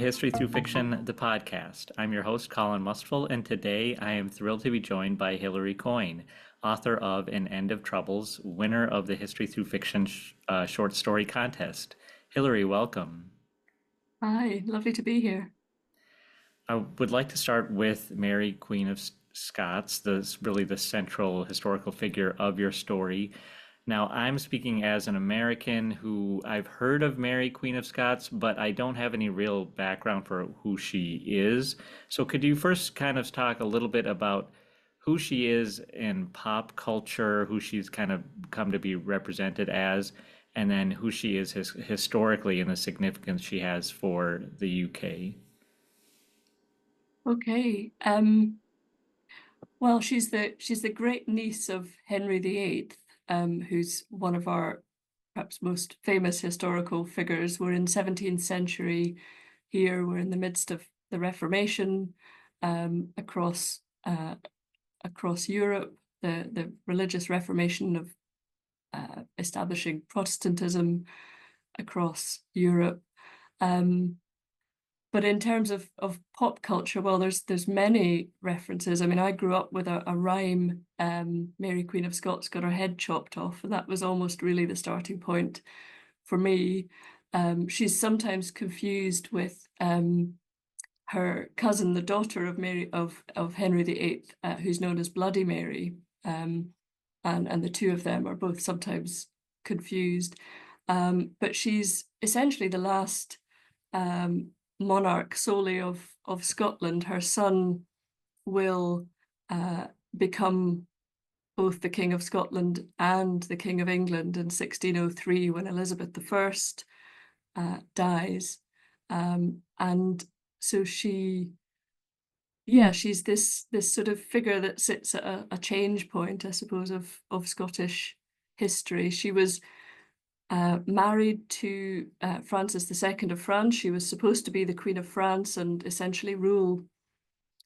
History Through Fiction, the podcast. I'm your host, Colin Mustful, and today I am thrilled to be joined by Hilary Coyne, author of An End of Troubles, winner of the History Through Fiction short story contest. Hilary, welcome. Hi, lovely to be here. I would like to start with Mary, Queen of Scots, really the central historical figure of your story. Now, I'm speaking as an American who I've heard of Mary, Queen of Scots, but I don't have any real background for who she is. So, could you first kind of talk a little bit about who she is in pop culture, who she's kind of come to be represented as, and then who she is historically and the significance she has for the UK? Okay. Well, she's the great niece of Henry VIII, who's one of our perhaps most famous historical figures. We're in 17th century here. We're in the midst of the Reformation, across across Europe, the religious Reformation of establishing Protestantism across Europe. Um, But in terms of pop culture, well, there's many references. I mean, I grew up with a rhyme, Mary Queen of Scots got her head chopped off, and that was almost really the starting point for me. She's sometimes confused with her cousin, the daughter of Mary of Henry VIII, who's known as Bloody Mary, and the two of them are both sometimes confused. But she's essentially the last um, monarch solely of Scotland. Her son will become both the King of Scotland and the King of England in 1603 when Elizabeth I dies. And so she's this sort of figure that sits at a change point, I suppose, of Scottish history. She was married to Francis II of France. She was supposed to be the Queen of France and essentially rule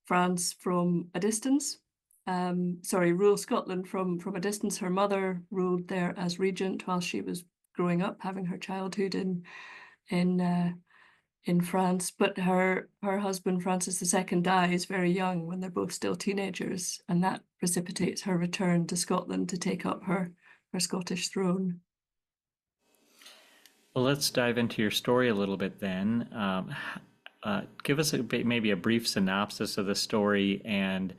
France from a distance. Rule Scotland from a distance. Her mother ruled there as regent while she was growing up, having her childhood in in France. But her husband Francis II dies very young when they're both still teenagers, and that precipitates her return to Scotland to take up her Scottish throne. Well, let's dive into your story a little bit then. Give us maybe a brief synopsis of the story and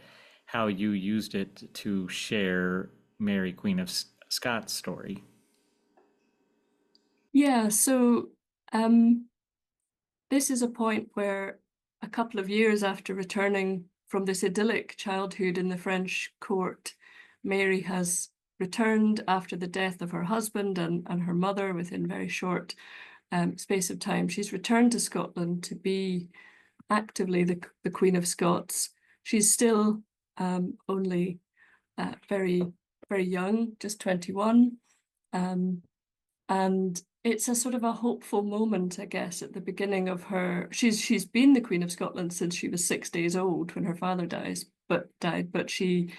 how you used it to share Mary, Queen of Scots' story. Yeah, so this is a point where a couple of years after returning from this idyllic childhood in the French court, Mary has returned after the death of her husband and her mother within very short space of time. She's returned to Scotland to be actively the Queen of Scots. She's still only very, very young, just 21. And it's a sort of a hopeful moment, I guess, at the beginning of her. She's been the Queen of Scotland since she was 6 days old when her father died, but she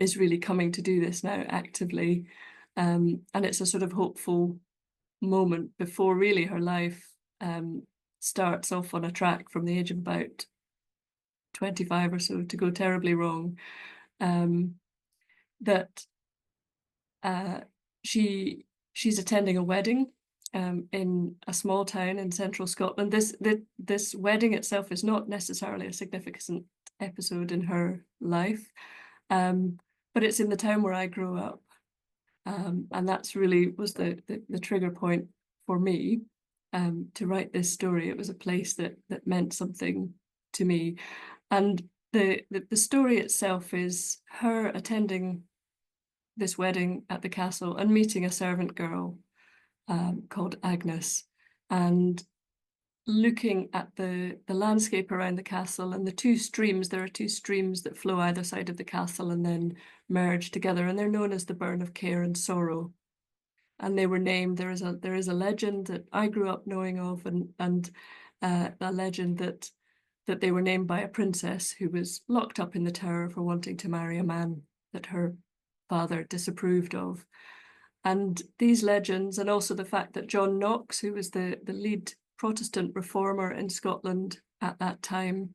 is really coming to do this now actively. And it's a sort of hopeful moment before really her life starts off on a track from the age of about 25 or so to go terribly wrong. That she's attending a wedding in a small town in central Scotland. This wedding itself is not necessarily a significant episode in her life, but it's in the town where I grew up, and that's really was the trigger point for me to write this story. It was a place that meant something to me, and the story itself is her attending this wedding at the castle and meeting a servant girl called Agnes, and looking at the landscape around the castle and the two streams. There are two streams that flow either side of the castle and then merge together, and they're known as the Burn of Care and Sorrow. And they were named. There is a legend that I grew up knowing of, and a legend that they were named by a princess who was locked up in the tower for wanting to marry a man that her father disapproved of. And these legends, and also the fact that John Knox, who was the lead Protestant reformer in Scotland at that time,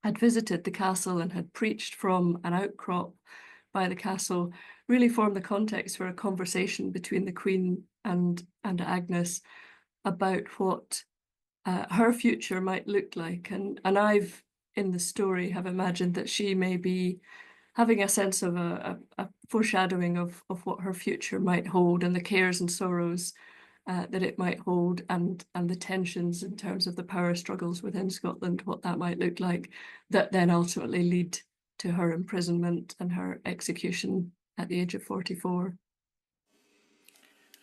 had visited the castle and had preached from an outcrop by the castle, really formed the context for a conversation between the Queen and Agnes about what her future might look like. And I've, in the story, have imagined that she may be having a sense of a foreshadowing of what her future might hold and the cares and sorrows that it might hold, and the tensions in terms of the power struggles within Scotland, what that might look like, that then ultimately lead to her imprisonment and her execution at the age of 44.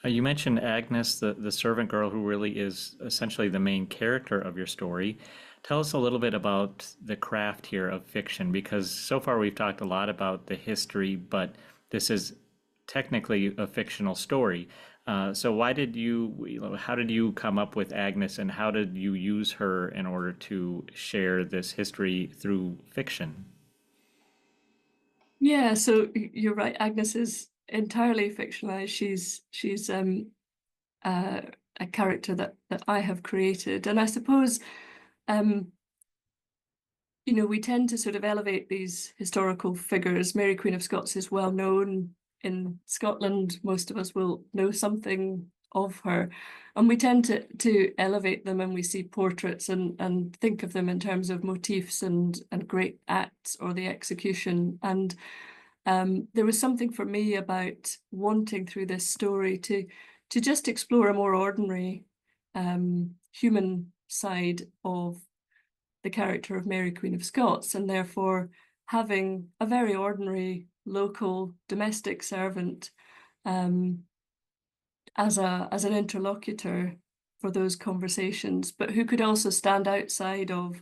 You mentioned Agnes, the servant girl, who really is essentially the main character of your story. Tell us a little bit about the craft here of fiction, because so far we've talked a lot about the history, but this is technically a fictional story. So why did how did you come up with Agnes, and how did you use her in order to share this history through fiction? Yeah, so you're right. Agnes is entirely fictionalized. She's uh, a character that I have created, and I suppose um, we tend to sort of elevate these historical figures. Mary Queen of Scots is well known in Scotland. Most of us will know something of her. And we tend to elevate them, and we see portraits and think of them in terms of motifs and great acts or the execution. And there was something for me about wanting through this story to just explore a more ordinary human side of the character of Mary Queen of Scots, and therefore having a very ordinary local domestic servant um, as an interlocutor for those conversations, but who could also stand outside of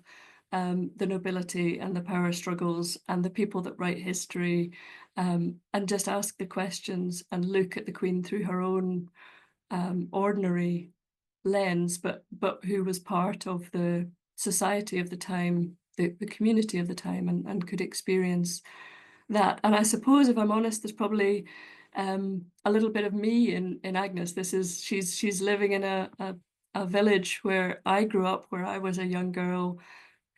the nobility and the power struggles and the people that write history, and just ask the questions and look at the Queen through her own ordinary lens, but who was part of the society of the time, the community of the time, and could experience that. And I suppose, if I'm honest, there's probably a little bit of me in Agnes. She's living in a village where I grew up, where I was a young girl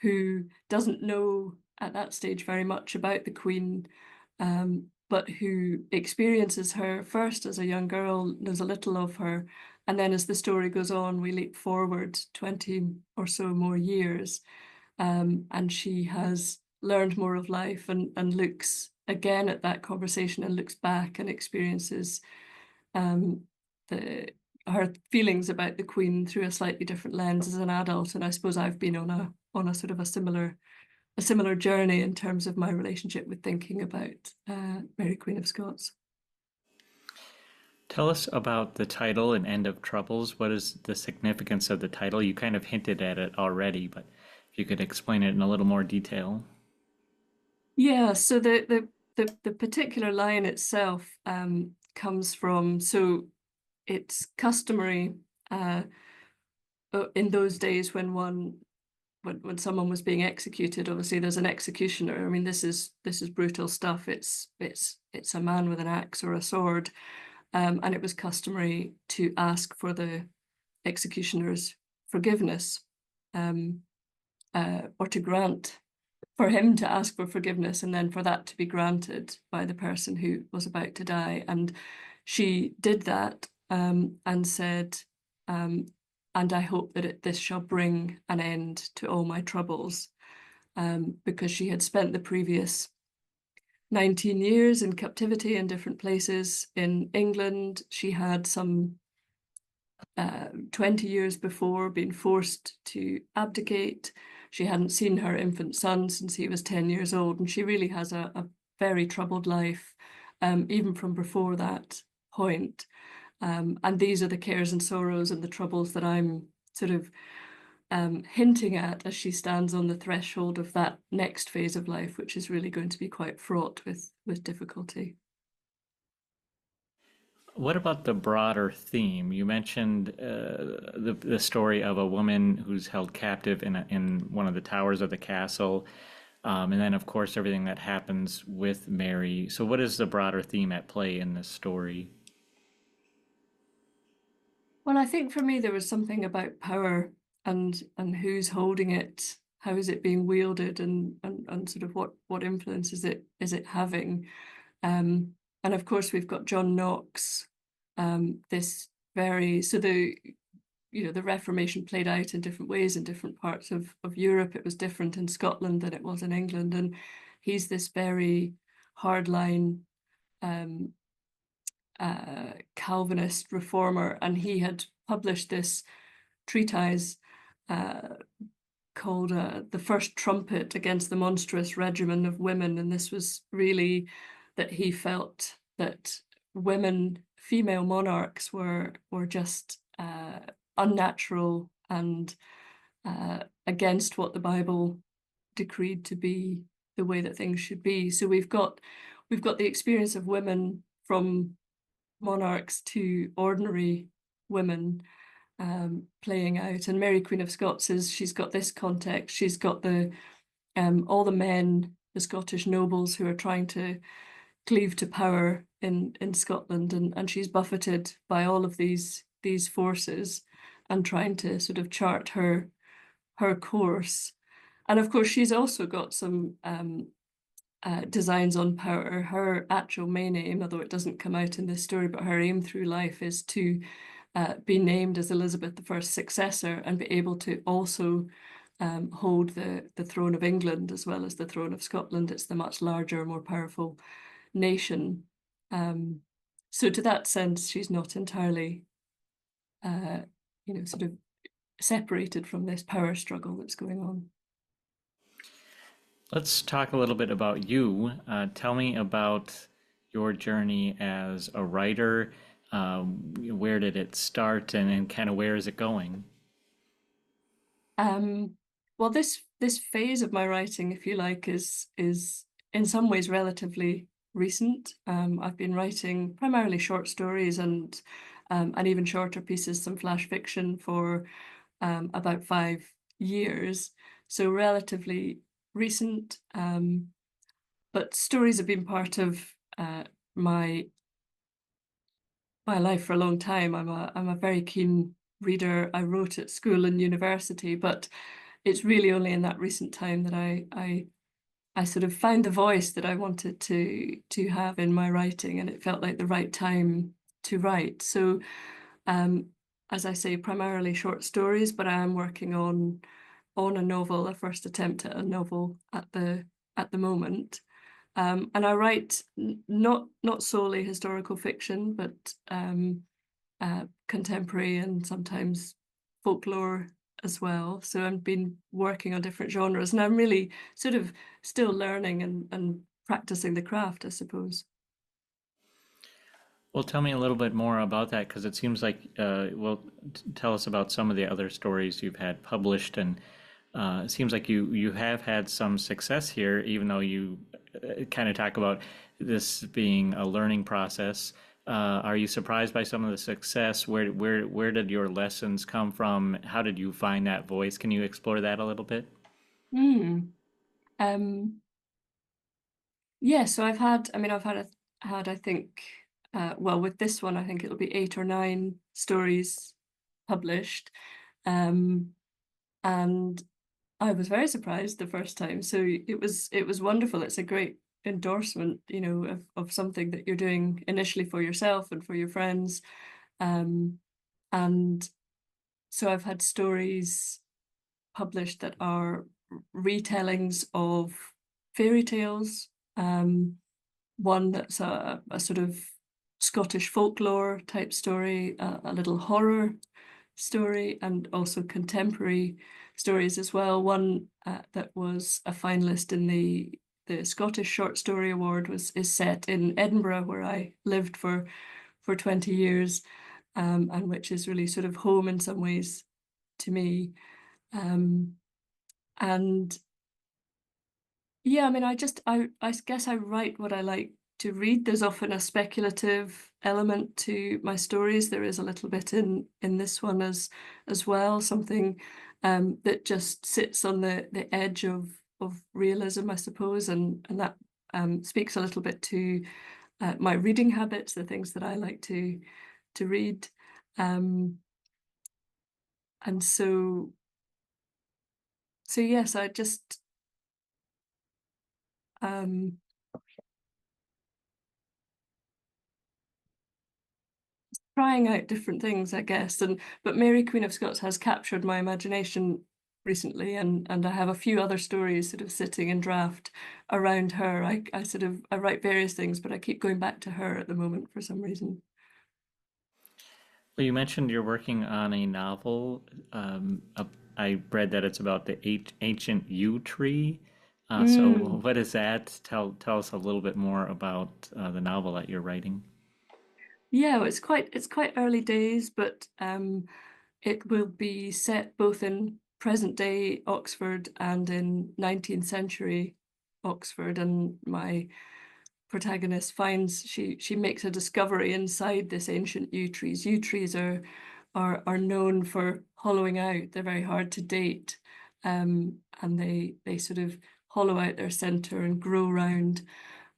who doesn't know at that stage very much about the Queen, but who experiences her first as a young girl, knows a little of her, and then as the story goes on, we leap forward 20 or so more years, and she has learned more of life and looks again at that conversation and looks back and experiences um, the her feelings about the Queen through a slightly different lens as an adult. And I suppose I've been on a sort of a similar journey in terms of my relationship with thinking about Mary Queen of Scots. Tell us about the title and End of Troubles. What is the significance of the title? You kind of hinted at it already, but if you could explain it in a little more detail. Yeah, so the particular line itself comes from, so it's customary in those days when someone was being executed. Obviously there's an executioner. I mean, this is brutal stuff. It's a man with an axe or a sword, and it was customary to ask for the executioner's forgiveness, um, or to grant, for him to ask for forgiveness, and then for that to be granted by the person who was about to die. And she did that, and said, and I hope that this shall bring an end to all my troubles, because she had spent the previous 19 years in captivity in different places in England. She had some 20 years before been forced to abdicate. She hadn't seen her infant son since he was 10 years old, and she really has a very troubled life, even from before that point. And these are the cares and sorrows and the troubles that I'm sort of hinting at as she stands on the threshold of that next phase of life, which is really going to be quite fraught with difficulty. What about the broader theme? You mentioned the story of a woman who's held captive in one of the towers of the castle, and then, of course, everything that happens with Mary. So, what is the broader theme at play in this story? Well, I think for me there was something about power and who's holding it, how is it being wielded, and sort of what influence is it having. Um, and of course we've got John Knox, this very so the the Reformation played out in different ways in different parts of Europe. It was different in Scotland than it was in England, and he's this very hardline um, Calvinist reformer, and he had published this treatise uh, called The First Trumpet Against the Monstrous Regimen of Women. And this was really that he felt that women, female monarchs, were just unnatural and against what the Bible decreed to be the way that things should be. So we've got the experience of women from monarchs to ordinary women playing out. And Mary Queen of Scots she's got this context. She's got the all the men, the Scottish nobles who are trying to cleave to power in Scotland, and she's buffeted by all of these forces and trying to sort of chart her course. And of course, she's also got some designs on power. Her actual main aim, although it doesn't come out in this story, but her aim through life is to be named as Elizabeth I's successor and be able to also hold the throne of England as well as the throne of Scotland. It's the much larger, more powerful nation. So to that sense, she's not entirely, sort of separated from this power struggle that's going on. Let's talk a little bit about you. Tell me about your journey as a writer. Where did it start, and kind of where is it going? Well, this phase of my writing, if you like, is in some ways relatively recent. I've been writing primarily short stories and even shorter pieces, some flash fiction for about 5 years, so relatively recent. But stories have been part of my my life for a long time. I'm a very keen reader. I wrote at school and university, but it's really only in that recent time that I sort of found the voice that I wanted to have in my writing, and it felt like the right time to write. So, um, as I say, primarily short stories, but I am working on a novel, a first attempt at a novel at the moment. And I write not solely historical fiction, but contemporary and sometimes folklore as well. So I've been working on different genres, and I'm really sort of still learning and practicing the craft, I suppose. Well, tell me a little bit more about that because it seems like, tell us about some of the other stories you've had published, and it seems like you have had some success here, even though you kind of talk about this being a learning process. Are you surprised by some of the success? Where did your lessons come from? How did you find that voice? Can you explore that a little bit? Hmm. Um, yeah, so I've had I think well, with this one I think it'll be 8 or 9 stories published. Um, and I was very surprised the first time. So it was wonderful. It's a great endorsement, of something that you're doing initially for yourself and for your friends. Um, and so I've had stories published that are retellings of fairy tales. One that's a sort of Scottish folklore type story, a little horror story, and also contemporary stories as well. One that was a finalist in the Scottish Short Story Award is set in Edinburgh, where I lived for 20 years, and which is really sort of home in some ways to me. Um, and yeah, I mean, I guess I write what I like to read. There's often a speculative element to my stories. There is a little bit in this one as well, something that just sits on the edge of realism, I suppose, and that speaks a little bit to my reading habits, the things that I like to read. Um, And so yes, I just trying out different things, I guess. But Mary Queen of Scots has captured my imagination recently, and I have a few other stories sort of sitting in draft around her. I write various things, but I keep going back to her at the moment for some reason. Well, you mentioned you're working on a novel. I read that it's about the ancient yew tree. So Mm. what is that? Tell us a little bit more about the novel that you're writing. Yeah, well, it's quite early days, but it will be set both in present day Oxford and in 19th century Oxford. And my protagonist finds she makes a discovery inside this ancient yew trees. Yew trees are known for hollowing out. They're very hard to date, and they sort of hollow out their center and grow round,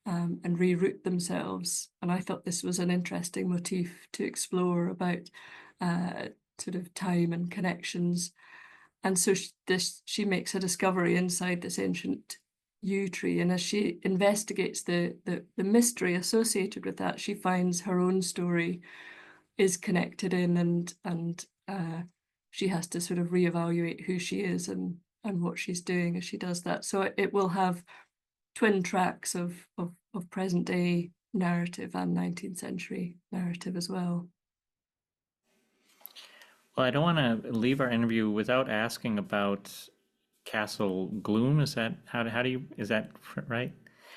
and reroot themselves. And I thought this was an interesting motif to explore about uh, sort of time and connections. And so she makes a discovery inside this ancient yew tree, and as she investigates the mystery associated with that, she finds her own story is connected in, and she has to sort of reevaluate who she is and what she's doing as she does that. So it will have twin tracks of present day narrative and 19th century narrative as well. Well, I don't want to leave our interview without asking about Castle Gloom. Is that how do you is that right?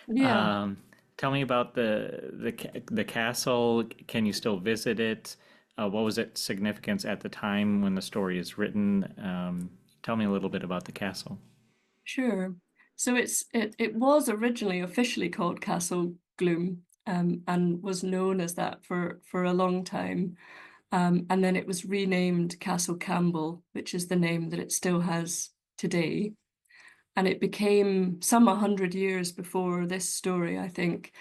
Yeah, Um, Tell me about the castle. Can you still visit it? What was its significance at the time when the story is written? Tell me a little bit about the castle. sure. So it was originally officially called Castle Gloom, and was known as that for a long time. And then it was renamed Castle Campbell, which is the name that it still has today. And it became some 100 years before this story, I think.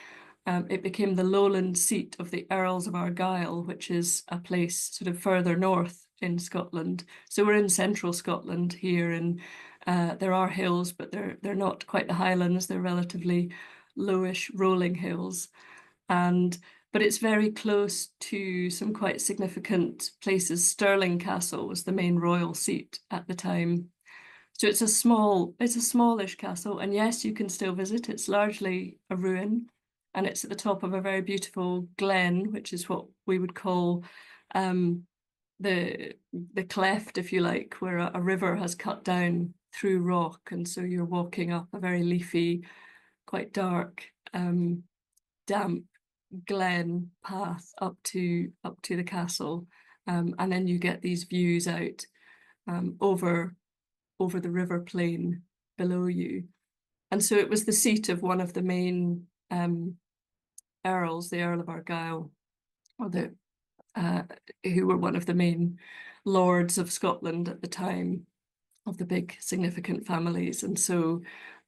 It became the lowland seat of the Earls of Argyll, which is a place sort of further north in Scotland. So we're in central Scotland here, and there are hills, but they're not quite the Highlands. They're relatively lowish, rolling hills. And but it's very close to some quite significant places. Stirling Castle was the main royal seat at the time. So it's a smallish castle, and yes, you can still visit. It's largely a ruin, and it's at the top of a very beautiful glen, which is what we would call um, the cleft, if you like, where a river has cut down through rock, and so you're walking up a very leafy, quite dark, damp glen path up to the castle, and then you get these views out over the river plain below you. And so it was the seat of one of the main earls, the Earl of Argyll, or uh, who were one of the main lords of Scotland at the time, of the big significant families. And so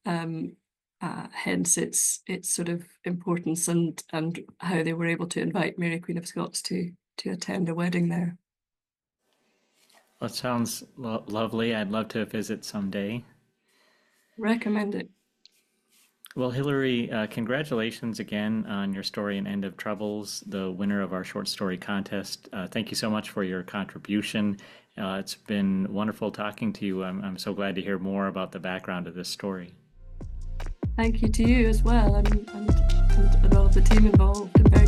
hence its sort of importance, and how they were able to invite Mary Queen of Scots to attend a wedding there. Well, it sounds lovely. I'd love to visit someday. Recommend it. Well, Hilary, congratulations again on your story and End of Troubles, the winner of our short story contest. Thank you so much for your contribution. It's been wonderful talking to you. I'm so glad to hear more about the background of this story. Thank you to you as well, and all of the team involved. I'm very